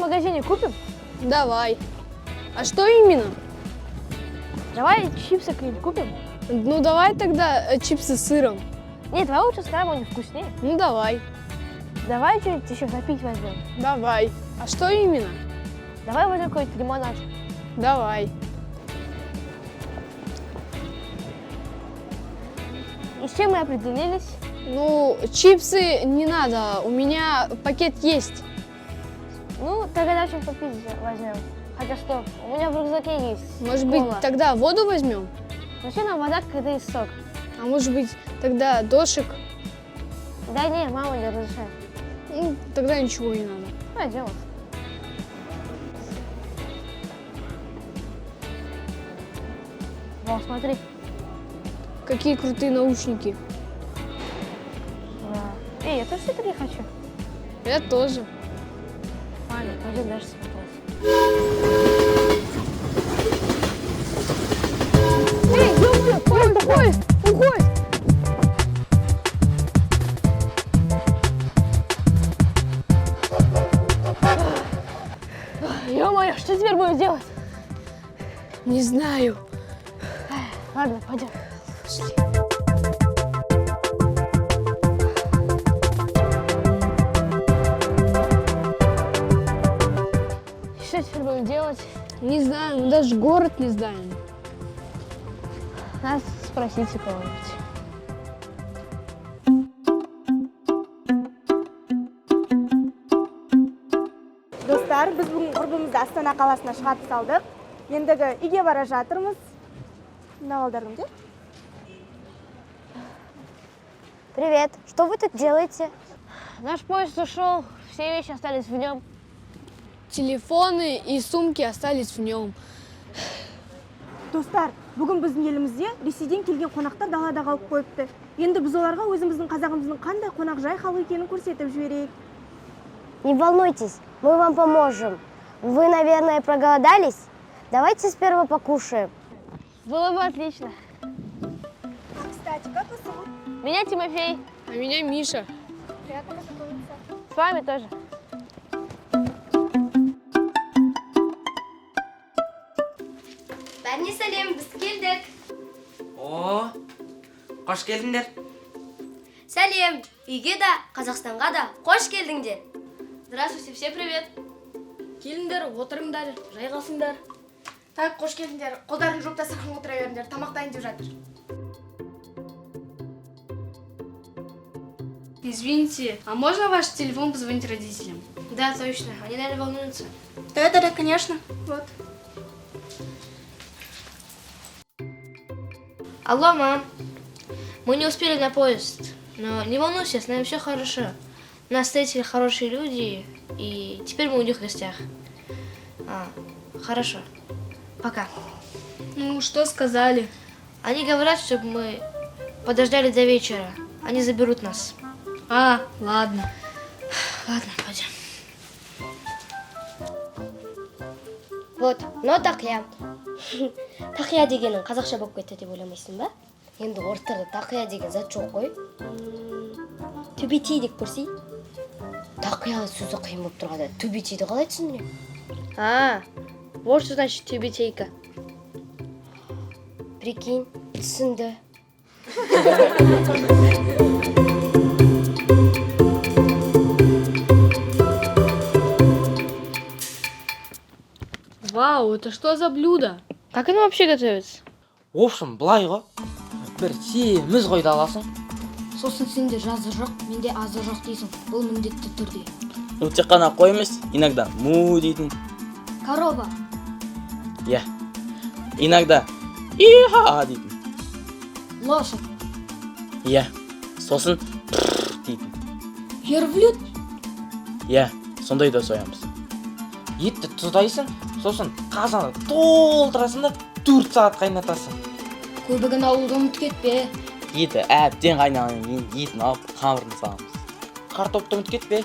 магазине купим? Давай. А что именно? Давай чипсы какие-нибудь купим. Ну давай тогда чипсы с сыром. Нет, давай лучше с крабом, они вкуснее. Ну давай. Давай что-нибудь еще запить возьмем. Давай. А что именно? Давай возьмем какой-нибудь лимонад. Давай. И с чем мы определились? Ну, чипсы не надо, у меня пакет есть. Ну, тогда давай что-нибудь попить возьмем. Хотя стоп, у меня в рюкзаке есть. Может кола. быть, тогда воду возьмем? Зачем нам вода, когда есть сок? А может быть, тогда дошик? Да не, мама не разрешает. Ну, тогда ничего не надо. Пойдем. Вау, смотри. Какие крутые наушники. Да. Эй, я тоже такие хочу. Я тоже. Ладно, пойдем дальше смотреть. Эй, ё-моё, поезд, уходит! Ё-моё, что теперь будем делать? Не знаю. Ладно, пойдем. Что теперь будем делать? Не знаю, мы даже город не знаем. Надо спросить у кого-нибудь. Достар, біз бүгін құрбымызды Астана қаласына шығарып салдық. Ендігі үйге бара жатырмыз. Мына балдардың де. Привет, что вы тут делаете? Наш поезд ушел, все вещи остались в нем. Телефоны и сумки остались в нем. Достар, бүгін біздің елімізде Ресейден келген қонақтар далада қалып қойыпты. Енді біз оларға өзіміздің қазағымыздың қандай қонақжай халық екенін көрсетіп жіберейік. Не волнуйтесь, мы вам поможем. Вы, наверное, проголодались? Давайте сперва покушаем. Было бы отлично. Кстати, как вас зовут? Меня Тимофей, А меня Миша. Приятно познакомиться. с вами тоже. Бәріне сәлем, біз келдік. О, қош келдіңдер. Сәлем, үйге да, Қазақстанға да қош келдіңдер. Здравствуйте, все привет. Келіңдер, отырыңдар, жайғасыңдар. Так, қош келдіңдер. Қолдарын жуып дастарханға отыра беріңдер. Тамақ дайын деп жатыр. Извините, а можно ваш телефон позвонить родителям? Да, точно, они, наверное, волнуются. Да, конечно. Вот. Алло, мам. Мы не успели на поезд, но не волнуйся, с нами все хорошо. Нас встретили хорошие люди, и теперь мы у них в гостях. Хорошо. Пока. Ну, что сказали? Они говорят, чтобы мы подождали до вечера. Они заберут нас. А, ладно. Ладно, пойдем. Вот, но тақия. Тақия дегенің қазақша болып кетті деп ойламайсың ба? Енді ортада тақия деген зат жоқ қой. Төбетей деп көрсей. Тақия сөзі қиын болып тұрғанда төбетейді қалай түсіндірем? Вот что значит тюбетейка. Прикинь, түсінді. Вау, это что за блюдо? Как оно вообще готовится? В общем, былай ғой. Бір семіз қойды аласың. Сосын сенде жазы жоқ, менде азы жоқ дейсің. Бұл міндетті түрде. Ну, тек қана қой емес, иногда му дейтін. Корова. Иә. Иногда иха дейтін. Лошадь. Иә. Сосын дейтін. Верблюд. Иә, сондай да соямыз. Етті тұздайсың, сосын қазаны толтырасың да 4 сағат қайнатасың. Көбігін ауылды ұмыт кетпе. Еті әбден қайнағаннан кейін етін алып қамырын саламыз. Картопты ұмыт кетпе.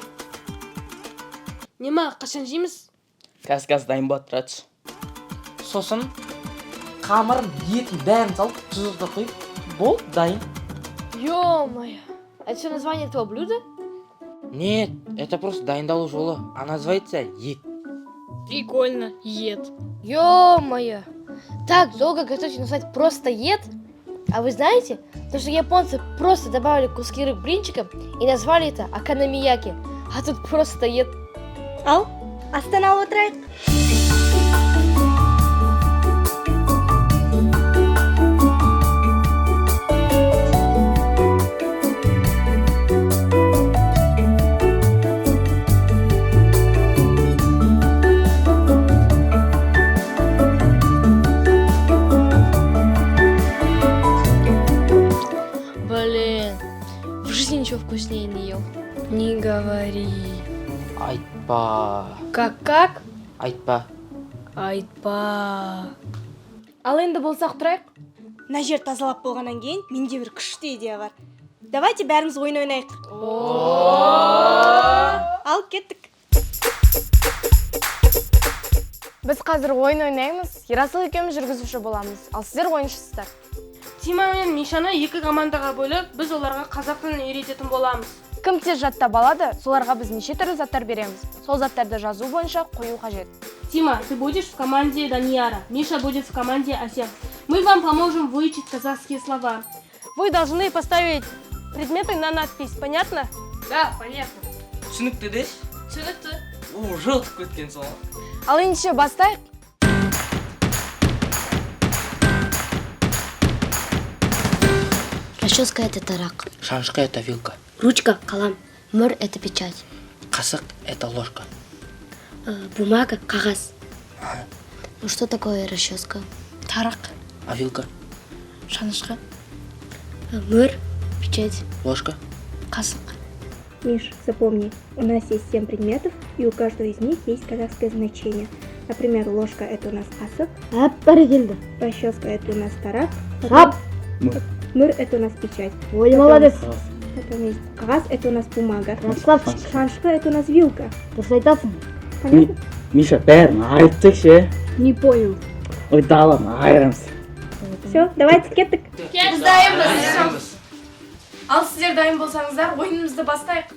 Нема, қашан жейміз? Қазір дайын болады, тұратшы. Сосын қамырын, етін бәрін салып, тұзды құйып, бол, дайын. Ё-моё, это все название этого блюда? Нет, это просто дайындалу жолы. А называется ет. Прикольно, ед. Ё-моё! Так долго готовить и назвать просто ед? А вы знаете, то, что японцы просто добавили куски рыб блинчикам и назвали это акономияки, а тут просто ед. Ал, астан алып отырайық. Блин, в жизни ничего вкуснее не ел. Не говори. Айтпа. Как? Айтпа. Айтпа. Ал енді болсақ тұрайық. Мына жер тазалап болғаннан кейін менде бір күшті идея бар. Давайте бәріміз ойын ойнайық. Ал кеттік. Біз қазір ойын ойнаймыз. Ерасыл екеуміз жүргізуші боламыз, ал сіздер ойыншысыздар. Тима мен Мишаны екі командаға бөліп, біз оларға қазақ тілін үйрететін боламыз. Кім тез жаттап алады, соларға біз неше түрлі заттар береміз. Сол заттарды жазу бойынша қою қажет. Тима, ты будешь в команде Данияра, Миша будет в команде Асия. Мы вам поможем выучить казахские слова. Вы должны поставить предметы на надпись, понятно? Да, понятно. Түсінікті деш? Түсінікті. О, жолтып кеткен сол. Ал ендеше бастайық. Расческа — это тарак. Шанышка — это вилка. Ручка — калам. Мыр — это печать. Қасық — это ложка. Бумага — кагаз. Ну что такое расческа? Тарак. А вилка? Шанышка. Мыр — печать. Ложка. Касык. Миш, запомни, у нас есть 7 предметов, и у каждого из них есть казахское значение. Например, ложка — это у нас касык, расческа — это у нас тарак, мыр — это у нас печать. Ой, Потом- молодец. Потом есть кагаз — это у нас бумага. Шанышка — это у нас вилка. Расслабься. Понятно? Миша, бәрін айттық ше. Не понял. Ой, далам, айырамыз. Все, давайте кеттік. Біз дайынбыз. Ал сіздер дайын болсаңыздар, ойынымызды бастайық.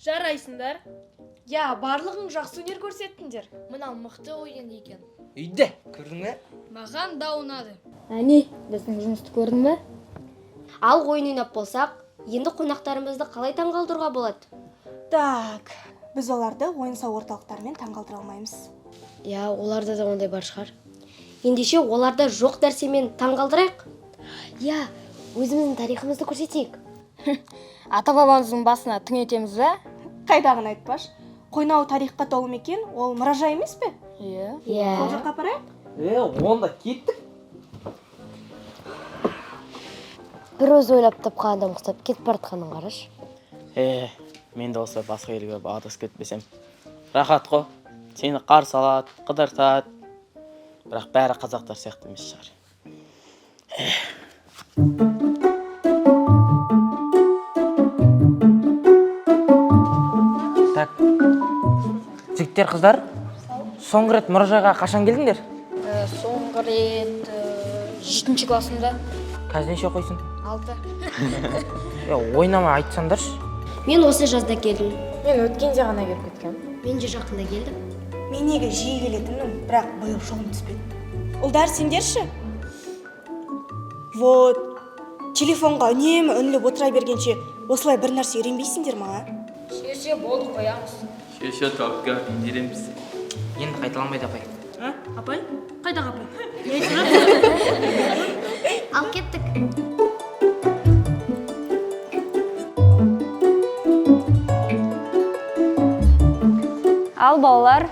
Жарайсыңдар. Я, барлығың жақсы өнер көрсеттіңдер. Мынау мықты ойын екен. Үйде, көрдің бе? Маған да ұнады. Әне, біздің жұмысты көрдің бе? Ал ойын ойнап болсақ, енді қонақтарымызды қалай таңғалдыруға болады? Так, біз оларды ойын-сауық орталықтарымен таңғалдыра алмаймыз. Я, оларда да ондай бар шығар. Ендеше оларда жоқ нәрсемен таңғалдырайық. Я, өзіміздің тарихымызды көрсетейік. Ата-бабамыздың басына түн етеміз бе? Қайдағын айтпаш. Қойнауы тарихқа толы мекен, ол мұражай емес пе? Иә. Сол жаққа апарайық? Онда кеттік. Бір өзі ойлап тапқан адам құстап кетіп бартқанын қараш. Мен де осы басқа елге адасып кетпесем. Рахат қой. Сені қарсы алады, қыдыртады. Бірақ бәрі қазақтар сияқты емес шығар. Так. Жігіттер, қыздар, соңғы рет мұражайға қашан келдіңдер? Соңғы рет 7-ші классымда. Қазір неше оқисың? 6. Ойнама айтсаңдаршы. Мен осы жазда келдім. Мен өткенде ғана келіп кеткем. Мен де жақында келдім. Мен неге жиі келетінмін, бірақ биыл жолым түспеді. Ұлдар, сендерші? Вот, телефонға үнемі үніліп отыра бергенше, осылай бір нәрсе үйренбейсіңдер ма? Шеше болды қоямыз. Шеше топқа үйренеміз. Енді қайталанбайды апай. Апай? Қайдағы апай? Ал кеттік. Ал балалар,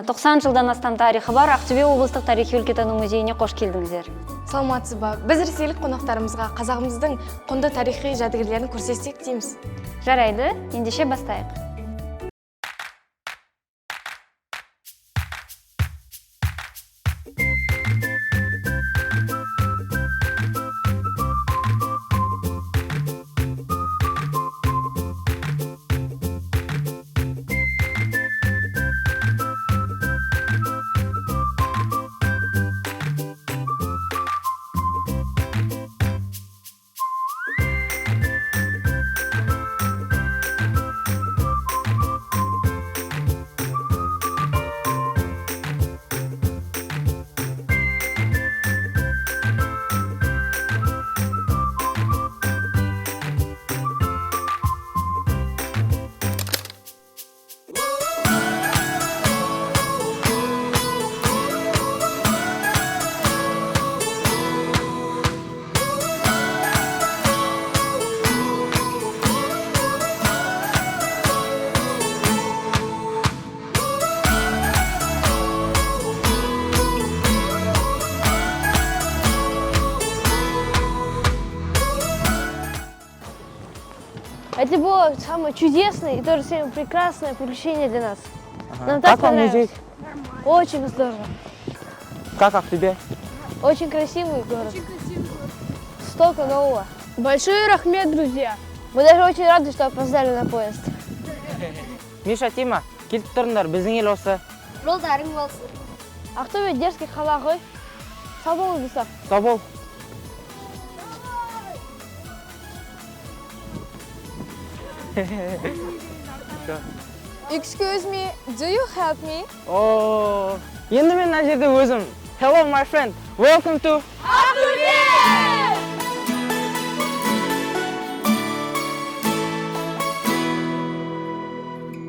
90 жылдан астам тарихы бар Ақтөбе облыстық тарихи-өлкетану музейіне қош келдіңіздер. Саламатсыз ба? Біз ресейлік қонақтарымызға қазағымыздың құнды тарихи жәдігерлерін көрсетсек дейміз. Жарайды, ендеше бастайық. Это было самое чудесное и тоже самое прекрасное приключение для нас. Нам так понравилось. Очень здорово. Как Ақтөбе? Очень красивый город. Столько нового. Большой рахмет, друзья. Мы даже очень рады, что опоздали на поезд. Миша, Тима, келіп тұрыңдар, біздің ел осы. Жолдарың болсын. Ақтөбе дерзкий қала ғой. Сау болыңыздар. Сау бол. Excuse me, do you help me? Енді мен мына жерде өзім. Hello, my friend. Welcome to